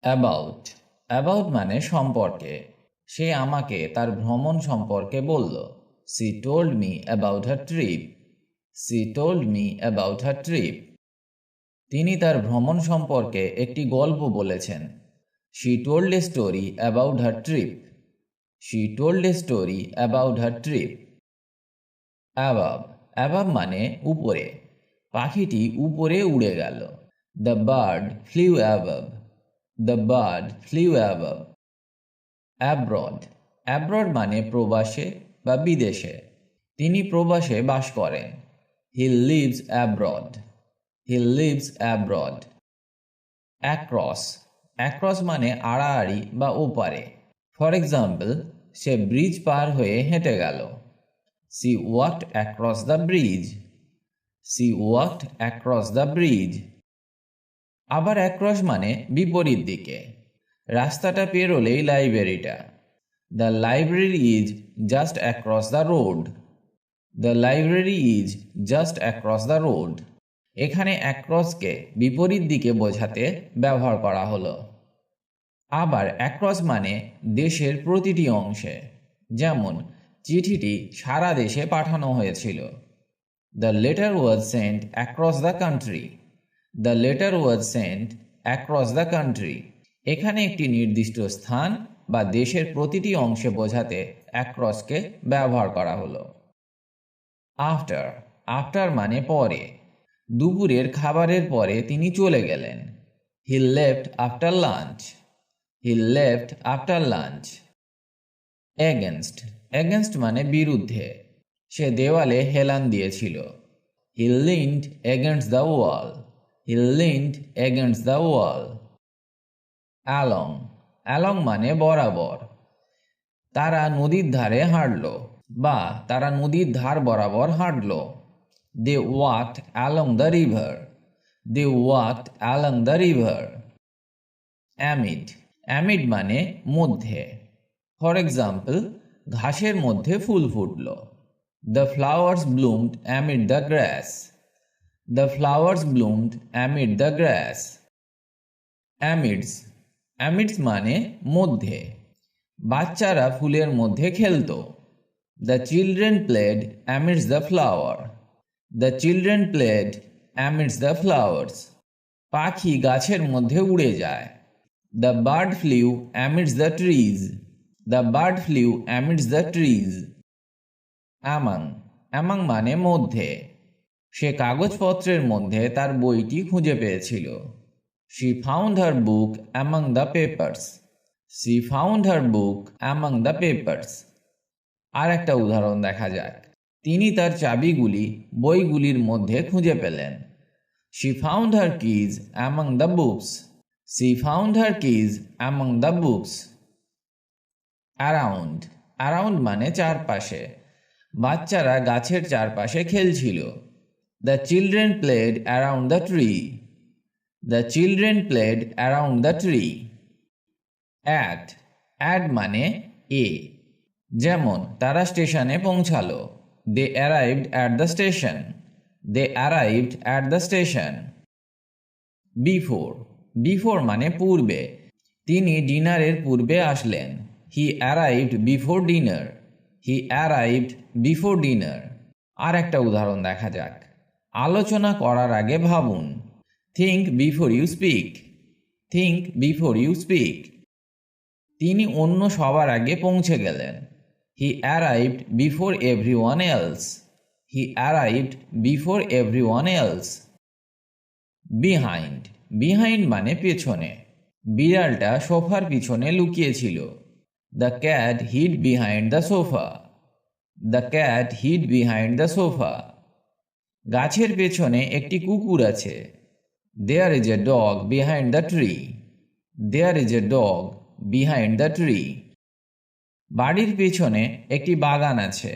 About about মানে সম্পর্কে। সে আমাকে তার ভ্রমণ সম্পর্কে বলল। She told me about her trip. She told me about her trip. তিনি তার ভ্রমণ সম্পর্কে একটি গল্প বলেছেন। She told a story about her trip. She told a story about her trip. Above above মানে উপরে। পাখিটি উপরে উড়ে গেল। The bird flew above. The bird flew above. Abroad abroad মানে প্রবাসে বা বিদেশে। তিনি প্রবাসে বাস করেন। He lives abroad. He lives abroad. Across across মানে আড়াআড়ি বা ওপারে। ফর এক্সাম্পল, সে ব্রিজ পার হয়ে হেঁটে গেল। She walked across the bridge. She walked across the bridge. আবার অ্যাক্রস মানে বিপরীত দিকে। রাস্তাটা পেরোলেই লাইব্রেরিটা। The library is just across the road. The library is just across the road. এখানে অ্যাক্রসকে বিপরীত দিকে বোঝাতে ব্যবহার করা হলো। আবার অ্যাক্রস মানে দেশের প্রতিটি অংশে। যেমন চিঠিটি সারা দেশে পাঠানো হয়েছিল। The letter was sent across the country. The letter was sent across the country. এখানে একটি নির্দিষ্ট স্থান বা দেশের প্রতিটি অংশে বোঝাতে অ্যাক্রসকে ব্যবহার করা হলো। আফটার আফটার মানে পরে। দুপুরের খাবারের পরে তিনি চলে গেলেন। He left after lunch. He left after lunch. Against against মানে বিরুদ্ধে। সে দেওয়ালে হেলান দিয়েছিল। He leaned against the wall. He leaned against the wall. Along along মানে বরাবর। তারা নদীর ধারে হাঁটল বা তারা নদীর ধার বরাবর হাঁটল। They walked along the river. They walked along the river. Amid amid মানে মধ্যে। ফর এক্সাম্পল, ঘাসের মধ্যে ফুল ফুটল। The flowers bloomed amid the grass. The flowers bloomed amid the grass. Amidst amidst মানে মধ্যে। বাচ্চারা ফুলের মধ্যে খেলত। The children played amidst the flower. The children played amidst the flowers. পাখি গাছের মধ্যে উড়ে যায়। The bird flew amidst the trees. The bird flew amidst the trees. Among among মানে মধ্যে। সে কাগজপত্রের মধ্যে তার বইটি খুঁজে পেয়েছিল। She found her book among the papers. She found her book among the papers. আর একটা উদাহরণ দেখা যাক। তিনি তার চাবিগুলি বইগুলির মধ্যে খুঁজে পেলেন। She found her keys among the books. She found her keys among the books. Around around মানে চারপাশে। বাচ্চারা গাছের চারপাশে খেলছিল। The children played around the tree. The children played around the tree. At at মানে এ। যেমন তারা স্টেশনে পৌঁছালো। They arrived at the station. They arrived at the station. Before before মানে পূর্বে। তিনি ডিনারের পূর্বে আসলেন। He arrived before dinner. He arrived before dinner. আর একটা উদাহরণ দেখা যাক। আলোচনা করার আগে ভাবুন। Think before you speak. Think before you speak. তিনি অন্য সবার আগে পৌঁছে গেলেন। He arrived before everyone else. He arrived before everyone else. Behind behind মানে পেছনে। বিড়ালটা সোফার পিছনে লুকিয়েছিল। The cat hid behind the sofa. The cat hid behind the sofa. গাছের পেছনে একটি কুকুর আছে। There is a dog behind the tree. There is a dog behind the tree. বাড়ির পেছনে একটি বাগান আছে।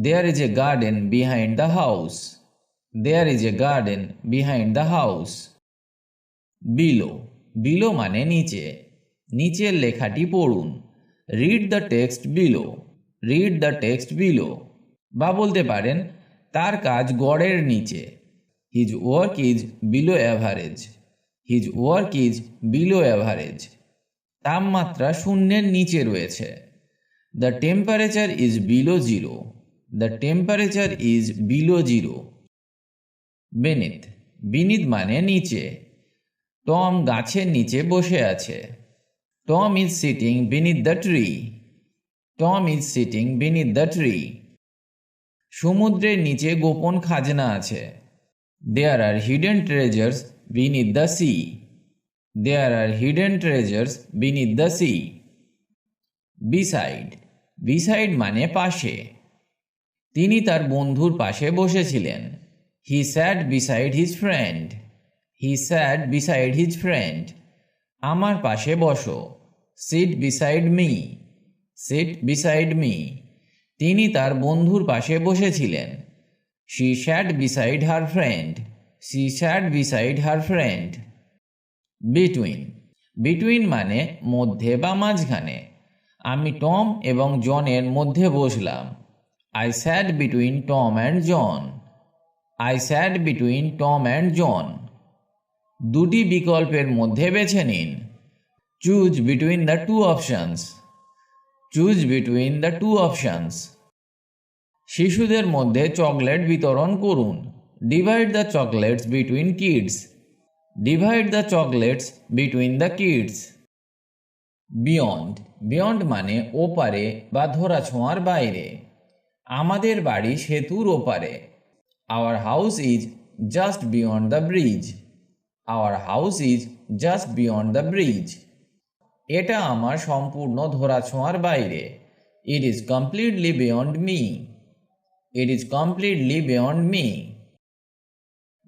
There is a garden behind the house. There is a garden behind the house. Below below মানে নিচে। নিচের লেখাটি পড়ুন। Read the text below. Read the text below. বা বলতে পারেন, তার কাজ গড়ের নিচে। His work is below average. His work is below average. তাপমাত্রা শূন্যের নিচে রয়েছে। The temperature is below zero. The temperature is below zero. Beneath, beneath মানে নিচে। টম গাছের নিচে বসে আছে। Tom is sitting beneath the tree. Tom is sitting beneath the tree. সমুদ্রের নিচে গোপন খাজনা আছে। There are hidden treasures beneath the sea. There are hidden treasures beneath the sea. Beside, beside মানে পাশে। তিনি তার বন্ধুর পাশে বসেছিলেন। He sat beside his friend. He sat beside his friend. আমার পাশে বসো। Sit beside me. Sit beside me. তিনি তার বন্ধুর পাশে বসেছিলেন। She sat beside her friend. She sat beside her friend. Between, between মানে মধ্যে বা মাঝখানে। আমি টম এবং জনের মধ্যে বসলাম। I sat between Tom and John. I sat between Tom and John. দুটি বিকল্পের মধ্যে বেছে নিন। Choose between the two options. Choose between the two options. শিশুদের মধ্যে চকলেট বিতরণ করুন। Divide the chocolates between kids. Divide the chocolates between the kids. Beyond, beyond মানে ওপারে বা ধরাছোঁয়ার বাইরে। আমাদের বাড়ি সেতুর ওপারে। Our house is just beyond the bridge. Our house is just beyond the bridge. এটা আমার সম্পূর্ণ ধরাছোঁয়ার বাইরে। It is completely beyond me. It is completely beyond me.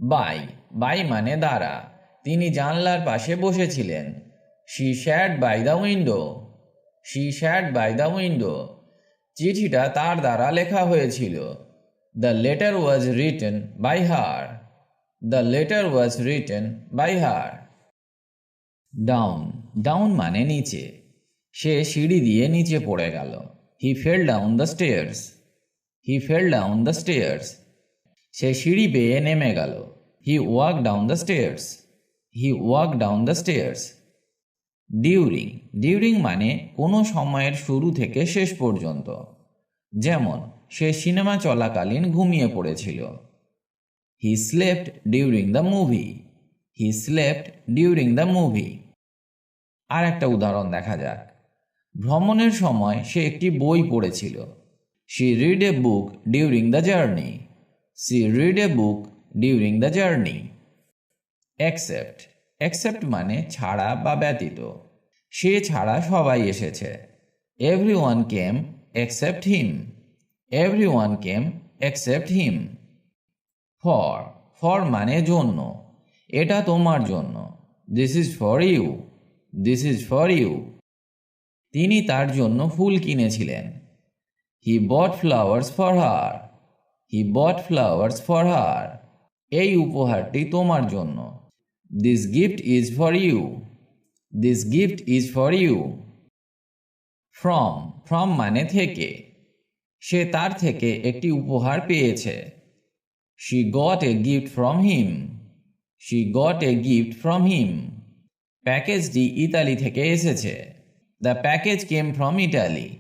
By, by মানে দ্বারা। তিনি জানলার পাশে বসেছিলেন। She sat by the window. She sat by the window. চিঠিটা তার দ্বারা লেখা হয়েছিল। The letter was written by her. The letter was written by her. Down, down মানে নিচে। সে সিঁড়ি দিয়ে নিচে পড়ে গেল। He fell down the stairs. He fell down the stairs. সে সিঁড়ি বেয়ে নেমে গেল। He walk down the stairs. He walk down the stairs. During, during মানে কোনো সময়ের শুরু থেকে শেষ পর্যন্ত। যেমন সে সিনেমা চলাকালীন ঘুমিয়ে পড়েছিল। He slept during the movie. He slept during the movie. আর একটা উদাহরণ দেখা যাক। ভ্রমণের সময় সে একটি বই পড়েছিল। She read a book during the journey. She read a book during the journey. Accept, accept মানে ছাড়া বা ব্যতীত। সে ছাড়া সবাই এসেছে। Everyone came except him. Everyone came except him. For, for মানে জন্য। এটা তোমার জন্য। This is for you. This is for you. তিনি তার জন্য ফুল কিনেছিলেন। He bought flowers for her. He bought flowers for her. এই উপহারটি তোমার জন্য। This gift is for you. This gift is for you. From, from মানে থেকে। সে তার থেকে একটি উপহার পেয়েছে। She got a gift from him. She got a gift from him. প্যাকেজটি ইতালি থেকে এসেছে। The package came from Italy.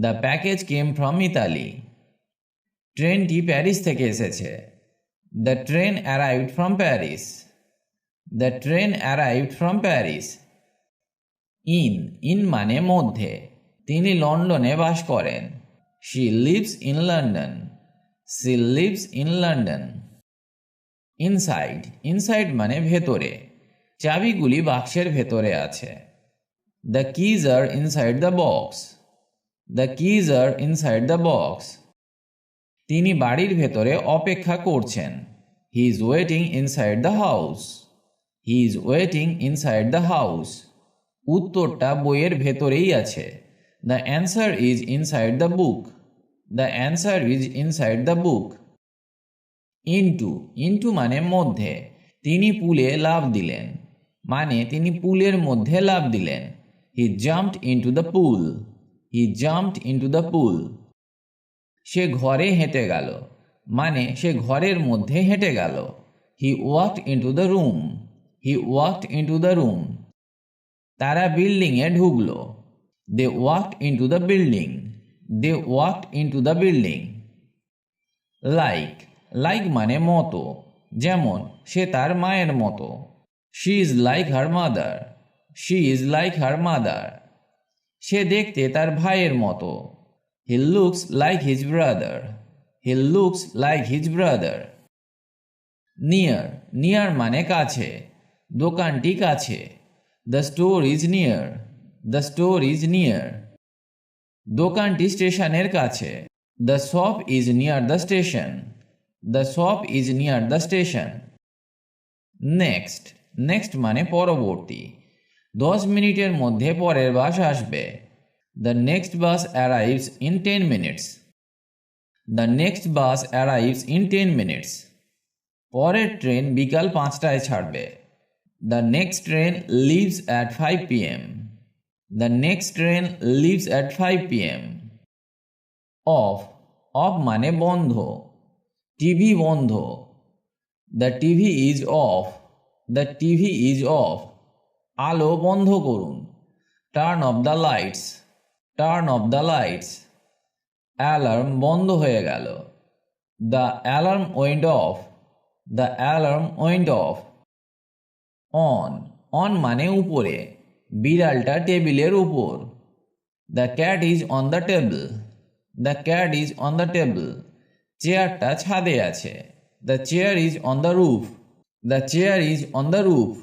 The package came from Italy. ট্রেনটি প্যারিস থেকে এসেছে। The train arrived from Paris. The train arrived from Paris. In, in মানে মধ্যে। তিনি লন্ডনে বাস করেন। She lives in London. She lives in London. Inside, inside মানে ভেতরে। চাবিগুলি বাক্সের ভেতরে আছে। The keys are inside the box. The keys are inside the box. তিনি বাড়ির ভেতরে অপেক্ষা করছেন। He is waiting inside the house. He is waiting inside the house. উত্তরটা বইয়ের ভেতরেই আছে। The answer is inside the book. The answer is inside the book. Into, into মানে মধ্যে। তিনি পুলে লাফ দিলেন। মানে তিনি পুলের মধ্যে লাফ দিলেন। He jumped into the pool. He jumped into the pool. সে ঘরে হেঁটে গেল। মানে সে ঘরের মধ্যে হেঁটে গেল। He walked into the room. He walked into the room. তারা বিল্ডিংয়ে ঢুকলো। They walked into the building. They walked into the building. Like মানে মতো, যেমন সে তার মায়ের মতো। She is like her mother. She is like her mother. সে দেখতে তার ভাইয়ের মতো। He looks like his brother. He looks like his brother. Near মানে কাছে, দোকানটি কাছে। The store is near. The store is near. দোকানটি স্টেশনের কাছে। The shop is near the station. The shop is near the station. Next মানে পরবর্তী, 10 মিনিটের মধ্যে পরের বাস আসবে। The next bus arrives in 10 minutes. The next bus arrives in 10 minutes. পরের ট্রেন বিকাল 5টায় ছাড়বে। The next train leaves at 5 p.m. The next train leaves at 5 p.m. Off মানে বন্ধ, টিভি বন্ধ। The TV is off. The TV is off. আলো বন্ধ করুন। Turn off the lights. Turn off the lights. Alarm বন্ধ হয়ে গেল। The alarm went off. The alarm went off. On মানে উপরে, বিড়ালটা টেবিলের উপর। The cat is on the table. The cat is on the table. চেয়ারটা ছাদে আছে। The chair is on the roof. The chair is on the roof.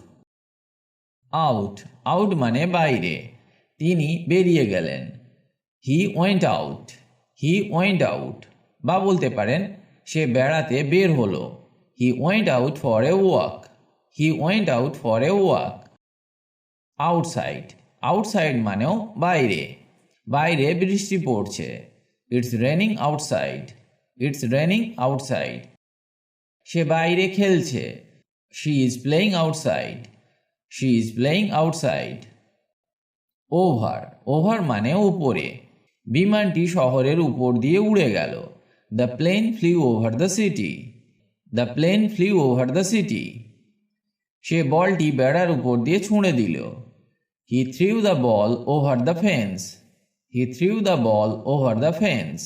Out মানে বাইরে, তিনি বেরিয়ে গেলেন। He went out. He went out. বা বলতে পারেন সে বেড়াতে বের হলো। He went out for a walk. He went out for a walk. Outside মানেও বাইরে, বাইরে বৃষ্টি পড়ছে। It's raining outside. It's raining outside. সে বাইরে খেলছে। She is playing outside. She is playing outside. Over মানে উপরে, বিমানটি শহরের উপর দিয়ে উড়ে গেল। The plane flew over the city. The plane flew over the city. সে বলটি বেড়ার উপর দিয়ে ছুঁড়ে দিল। He threw the ball over the fence. He threw the ball over the fence.